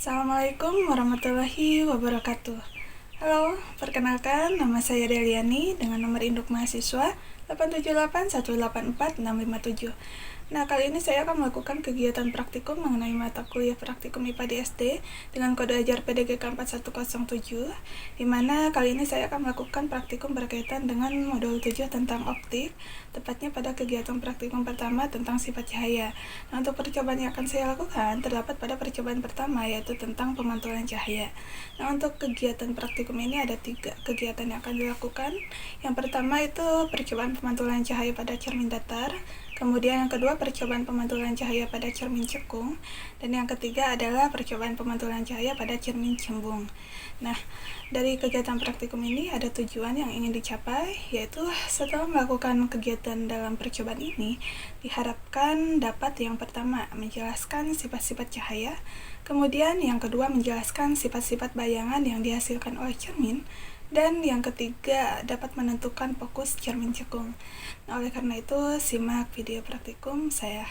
Assalamualaikum warahmatullahi wabarakatuh. Halo, perkenalkan nama saya Deliani dengan nomor induk mahasiswa 878184657. Nah, kali ini saya akan melakukan kegiatan praktikum mengenai mata kuliah praktikum IPA di SD dengan kode ajar PDGK 4107, di mana kali ini saya akan melakukan praktikum berkaitan dengan modul 7 tentang optik, tepatnya pada kegiatan praktikum pertama tentang sifat cahaya. Nah, untuk percobaan yang akan saya lakukan terdapat pada percobaan pertama, yaitu tentang pemantulan cahaya. Nah, untuk kegiatan praktikum ini ada 3 kegiatan yang akan dilakukan. Yang pertama itu percobaan pemantulan cahaya pada cermin datar, kemudian yang kedua percobaan pemantulan cahaya pada cermin cekung, dan yang ketiga adalah percobaan pemantulan cahaya pada cermin cembung. Nah, dari kegiatan praktikum ini ada tujuan yang ingin dicapai, yaitu setelah melakukan kegiatan dalam percobaan ini, diharapkan dapat yang pertama menjelaskan sifat-sifat cahaya, kemudian yang kedua menjelaskan sifat-sifat bayangan yang dihasilkan oleh cermin, dan yang ketiga dapat menentukan fokus cermin cekung. Nah, oleh karena itu simak video praktikum saya.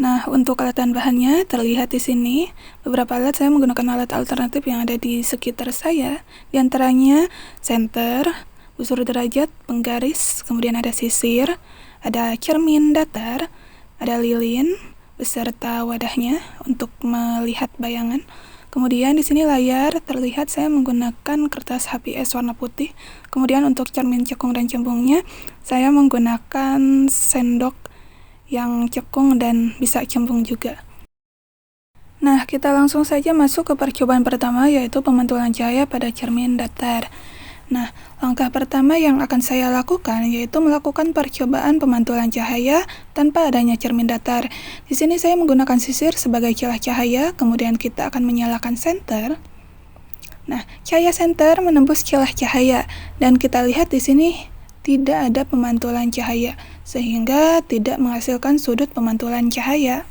Nah, untuk alat dan bahannya terlihat di sini. Beberapa alat saya menggunakan alat alternatif yang ada di sekitar saya. Di antaranya senter, busur derajat, penggaris, kemudian ada sisir, ada cermin datar, ada lilin beserta wadahnya untuk melihat bayangan. Kemudian di sini layar terlihat saya menggunakan kertas HPS warna putih. Kemudian untuk cermin cekung dan cembungnya saya menggunakan sendok yang cekung dan bisa cembung juga. Nah, kita langsung saja masuk ke percobaan pertama, yaitu pemantulan cahaya pada cermin datar. Nah, langkah pertama yang akan saya lakukan yaitu melakukan percobaan pemantulan cahaya tanpa adanya cermin datar. Di sini saya menggunakan sisir sebagai celah cahaya, kemudian kita akan menyalakan senter. Nah, cahaya senter menembus celah cahaya dan kita lihat di sini tidak ada pemantulan cahaya, sehingga tidak menghasilkan sudut pemantulan cahaya.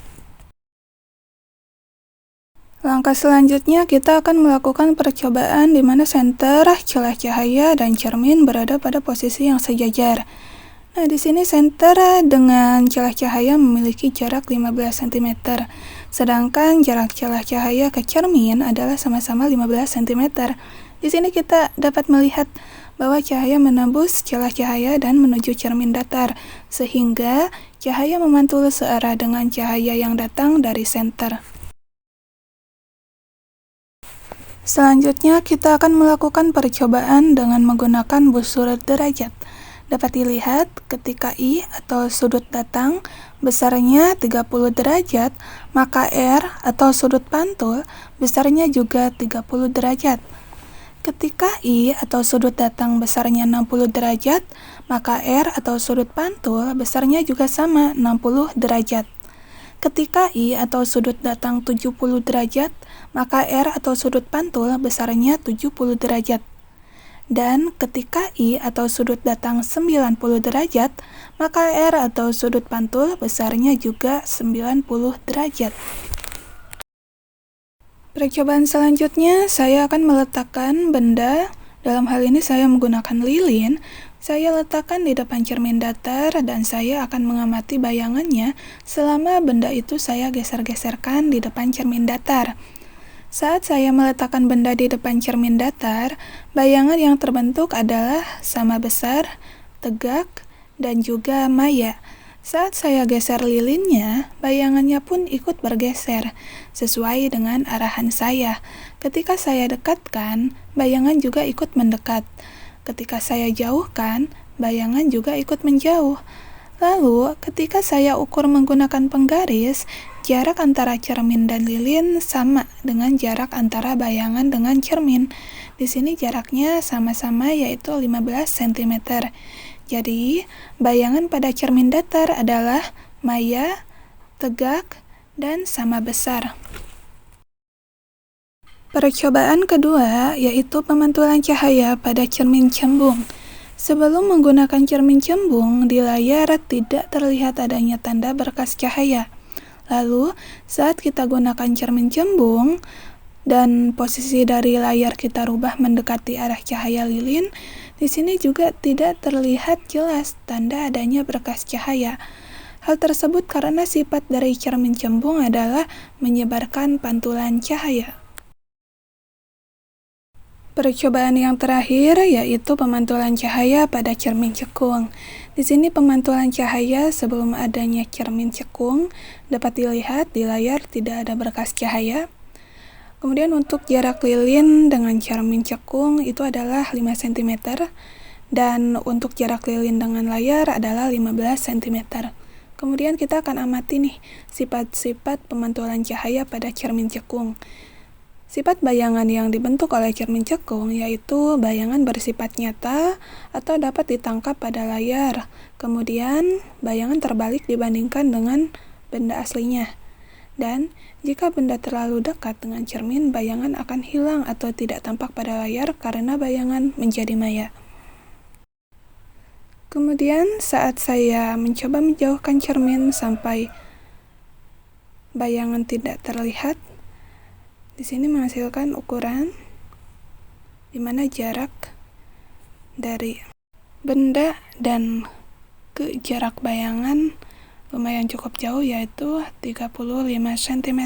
Langkah selanjutnya kita akan melakukan percobaan di mana senter, celah cahaya, dan cermin berada pada posisi yang sejajar. Nah, di sini senter dengan celah cahaya memiliki jarak 15 cm, sedangkan jarak celah cahaya ke cermin adalah sama-sama 15 cm. Di sini kita dapat melihat bahwa cahaya menembus celah cahaya dan menuju cermin datar, sehingga cahaya memantul searah dengan cahaya yang datang dari senter. Selanjutnya, kita akan melakukan percobaan dengan menggunakan busur derajat. Dapat dilihat ketika I atau sudut datang besarnya 30 derajat, maka R atau sudut pantul besarnya juga 30 derajat. Ketika I atau sudut datang besarnya 60 derajat, maka R atau sudut pantul besarnya juga sama 60 derajat. Ketika I atau sudut datang 70 derajat, maka R atau sudut pantul besarnya 70 derajat. Dan ketika I atau sudut datang 90 derajat, maka R atau sudut pantul besarnya juga 90 derajat. Percobaan selanjutnya, saya akan meletakkan benda, dalam hal ini saya menggunakan lilin. Saya letakkan di depan cermin datar dan saya akan mengamati bayangannya selama benda itu saya geser-geserkan di depan cermin datar. Saat saya meletakkan benda di depan cermin datar, bayangan yang terbentuk adalah sama besar, tegak, dan juga maya. Saat saya geser lilinnya, bayangannya pun ikut bergeser, sesuai dengan arahan saya. Ketika saya dekatkan, bayangan juga ikut mendekat. Ketika saya jauhkan, bayangan juga ikut menjauh. Lalu, ketika saya ukur menggunakan penggaris, jarak antara cermin dan lilin sama dengan jarak antara bayangan dengan cermin. Di sini jaraknya sama-sama yaitu 15 cm. Jadi, bayangan pada cermin datar adalah maya, tegak, dan sama besar. Percobaan kedua yaitu pemantulan cahaya pada cermin cembung. Sebelum menggunakan cermin cembung, di layar tidak terlihat adanya tanda berkas cahaya. Lalu, saat kita gunakan cermin cembung dan posisi dari layar kita rubah mendekati arah cahaya lilin, di sini juga tidak terlihat jelas tanda adanya berkas cahaya. Hal tersebut karena sifat dari cermin cembung adalah menyebarkan pantulan cahaya. Percobaan yang terakhir yaitu pemantulan cahaya pada cermin cekung. Di sini pemantulan cahaya sebelum adanya cermin cekung dapat dilihat di layar tidak ada berkas cahaya. Kemudian untuk jarak lilin dengan cermin cekung itu adalah 5 cm dan untuk jarak lilin dengan layar adalah 15 cm. Kemudian kita akan amati nih sifat-sifat pemantulan cahaya pada cermin cekung. Sifat bayangan yang dibentuk oleh cermin cekung yaitu bayangan bersifat nyata atau dapat ditangkap pada layar. Kemudian bayangan terbalik dibandingkan dengan benda aslinya. Dan jika benda terlalu dekat dengan cermin, bayangan akan hilang atau tidak tampak pada layar karena bayangan menjadi maya. Kemudian saat saya mencoba menjauhkan cermin sampai bayangan tidak terlihat, di sini menghasilkan ukuran di mana jarak dari benda dan ke jarak bayangan lumayan cukup jauh, yaitu 35 cm.